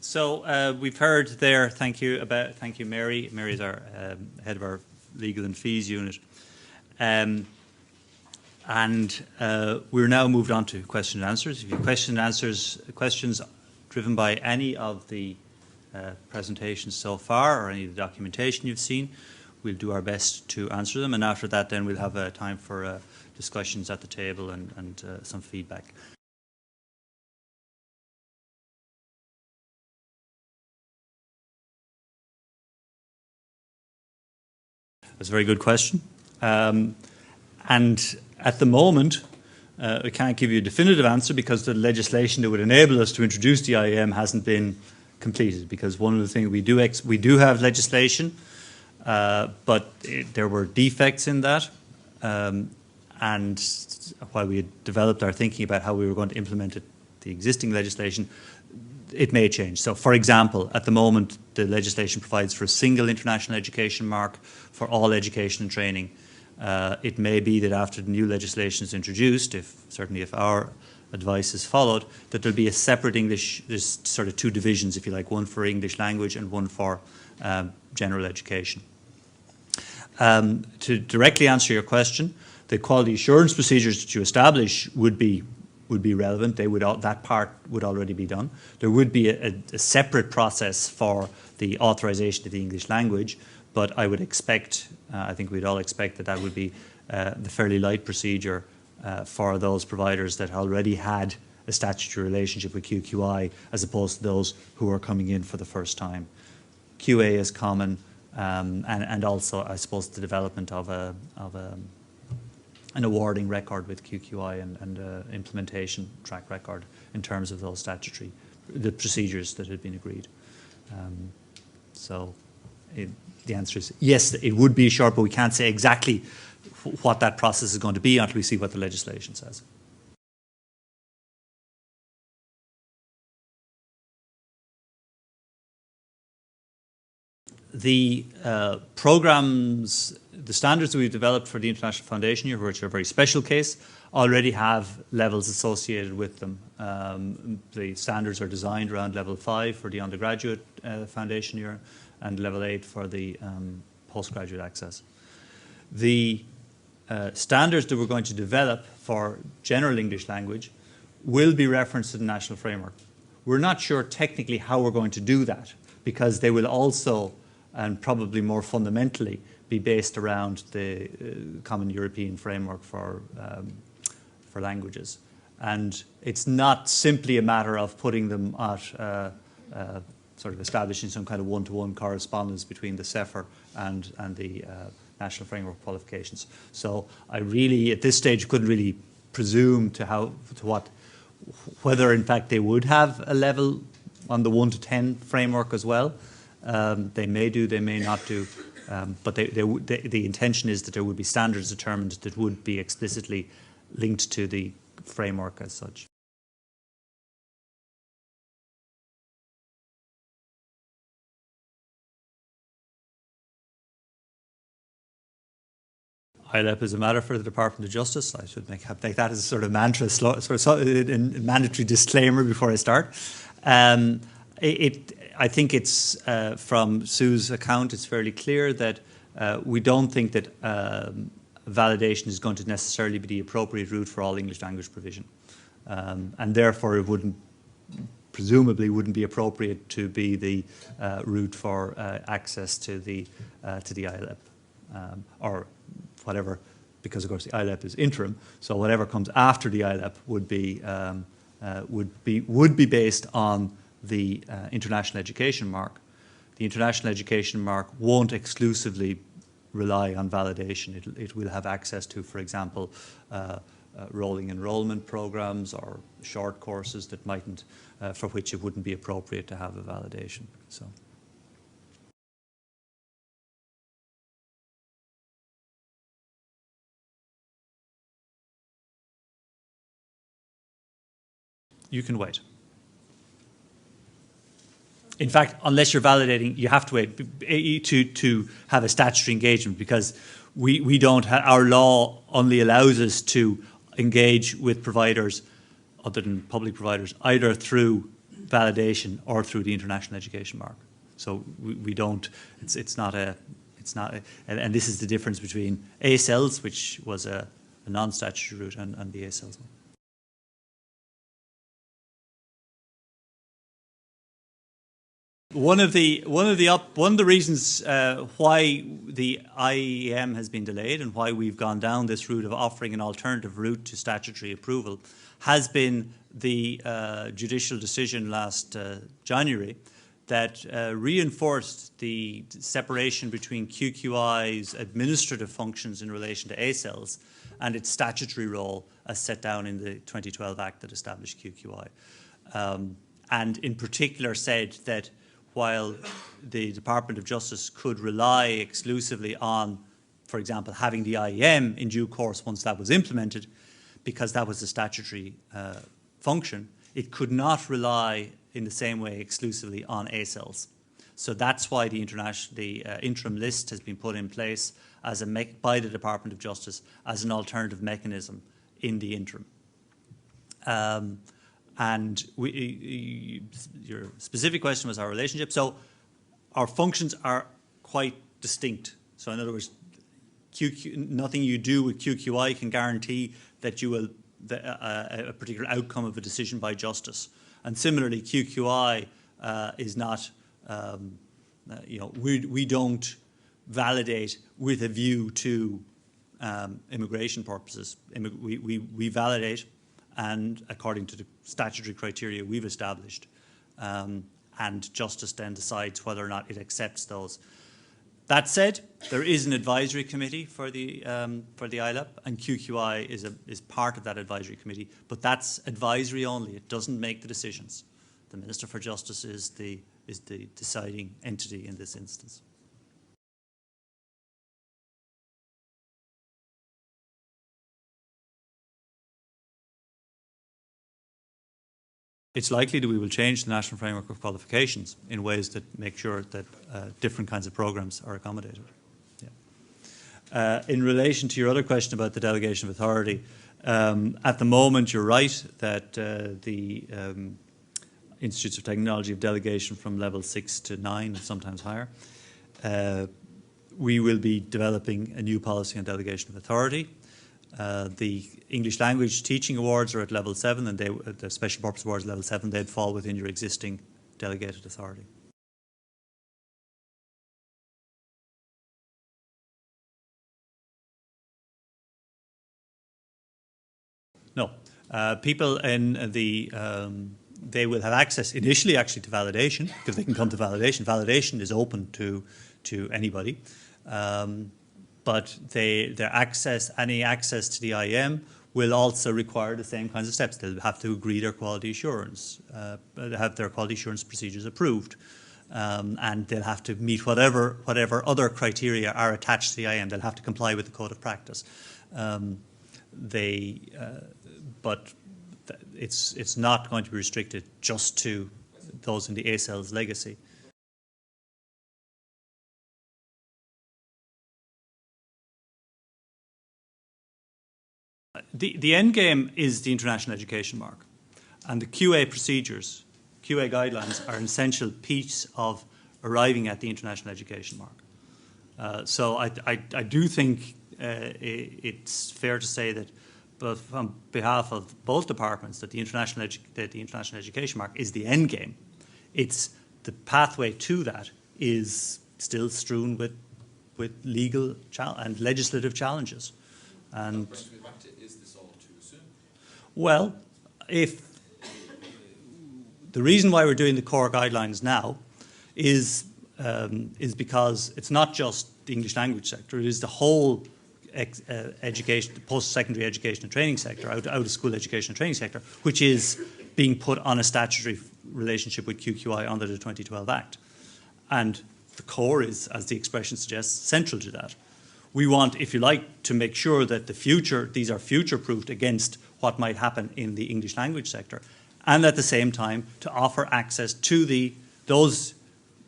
We've heard there. Thank you, Mary. Mary is our head of our legal and fees unit, and we're now moved on to question and answers. If you have questions driven by any of the presentations so far or any of the documentation you've seen, we'll do our best to answer them. And after that, then we'll have time for discussions at the table and some feedback. That's a very good question. And at the moment, we can't give you a definitive answer because the legislation that would enable us to introduce the IAM hasn't been completed. Because one of the things we do have legislation, but there were defects in that. And while we had developed our thinking about how we were going to implement the existing legislation, it may change. So, for example, at the moment, the legislation provides for a single international education mark for all education and training. It may be that after the new legislation is introduced, certainly if our advice is followed, that there'll be a separate English, there's sort of two divisions, if you like, one for English language and one for general education. To directly answer your question, the quality assurance procedures that you establish would be relevant. That part would already be done. There would be a separate process for the authorization of the English language, but I would expect, I think we'd all expect that would be the fairly light procedure for those providers that already had a statutory relationship with QQI, as opposed to those who are coming in for the first time. QA is common, and also, I suppose, the development of an awarding record with QQI and implementation track record in terms of those the procedures that had been agreed. The answer is yes, it would be short, but we can't say exactly what that process is going to be until we see what the legislation says. The programs, the standards that we've developed for the International Foundation Year, which are a very special case, already have levels associated with them. The standards are designed around level 5 for the undergraduate foundation year and level 8 for the postgraduate access. The standards that we're going to develop for general English language will be referenced to the national framework. We're not sure technically how we're going to do that, because they will also, and probably more fundamentally, be based around the Common European Framework for languages. And it's not simply a matter of putting them at sort of establishing some kind of one-to-one correspondence between the CEFR and the National Framework qualifications. So I really, at this stage, couldn't really presume whether in fact they would have a level on the 1 to 10 framework as well. They may do, they may not do, but the intention is that there would be standards determined that would be explicitly linked to the framework as such. ILEP is a matter for the Department of Justice. I should make that as a sort of mantra, mandatory disclaimer before I start. I think it's, from Sue's account, it's fairly clear that we don't think that validation is going to necessarily be the appropriate route for all English language provision. And therefore it presumably wouldn't be appropriate to be the route for access to the ILEP, or whatever, because of course the ILEP is interim, so whatever comes after the ILEP would be based on the international education mark. The international education mark won't exclusively rely on validation. It will have access to, for example, rolling enrollment programs or short courses that mightn't, for which it wouldn't be appropriate to have a validation. So. You can wait. In fact, unless you're validating, you have to wait to have a statutory engagement, because we don't our law only allows us to engage with providers other than public providers, either through validation or through the international education mark. So we don't, it's not a, and this is the difference between ACELS, which was a non-statutory route, and the ACELS one. One of the reasons why the IEM has been delayed and why we've gone down this route of offering an alternative route to statutory approval has been the judicial decision last January that reinforced the separation between QQI's administrative functions in relation to ACELS and its statutory role as set down in the 2012 Act that established QQI. And in particular said that while the Department of Justice could rely exclusively on, for example, having the IEM in due course once that was implemented, because that was a statutory function, it could not rely in the same way exclusively on ACELS. So that's why the interim list has been put in place as by the Department of Justice as an alternative mechanism in the interim. And your specific question was our relationship. So our functions are quite distinct. So in other words, nothing you do with QQI can guarantee that you will a particular outcome of a decision by justice. And similarly, QQI is not, we don't validate with a view to immigration purposes. We validate, and according to the statutory criteria we've established, and justice then decides whether or not it accepts those. That said, there is an advisory committee for the ILAP, and QQI is part of that advisory committee, but that's advisory only. It doesn't make the decisions. The Minister for Justice is the deciding entity in this instance. It's likely that we will change the National Framework of Qualifications in ways that make sure that different kinds of programs are accommodated. Yeah. In relation to your other question about the delegation of authority, at the moment you're right that the Institutes of Technology have delegation from level 6 to 9 and sometimes higher. We will be developing a new policy on delegation of authority. The English language teaching awards are at level 7, and the special purpose awards level 7, they'd fall within your existing delegated authority. No. People in the, they will have access initially actually to validation, because they can come to validation. Validation is open to anybody. But any access to the IEM will also require the same kinds of steps. They'll have to agree their quality assurance, have their quality assurance procedures approved, and they'll have to meet whatever other criteria are attached to the IEM. They'll have to comply with the code of practice. But it's not going to be restricted just to those in the ACELS legacy. The end game is the international education mark, and the QA procedures, QA guidelines are an essential piece of arriving at the international education mark. So I do think it's fair to say that, but on behalf of both departments, that the international education mark is the end game. It's the pathway to that is still strewn with legal and legislative challenges. And is this all too soon? Well, if the reason why we're doing the core guidelines now is because it's not just the English language sector; it is the whole education, post-secondary education and training sector, out of school education and training sector, which is being put on a statutory relationship with QQI under the 2012 Act, and the core is, as the expression suggests, central to that. We want, if you like, to make sure that these are future-proofed against what might happen in the English language sector, and at the same time to offer access to those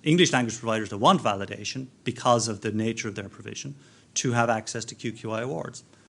English language providers that want validation because of the nature of their provision to have access to QQI awards.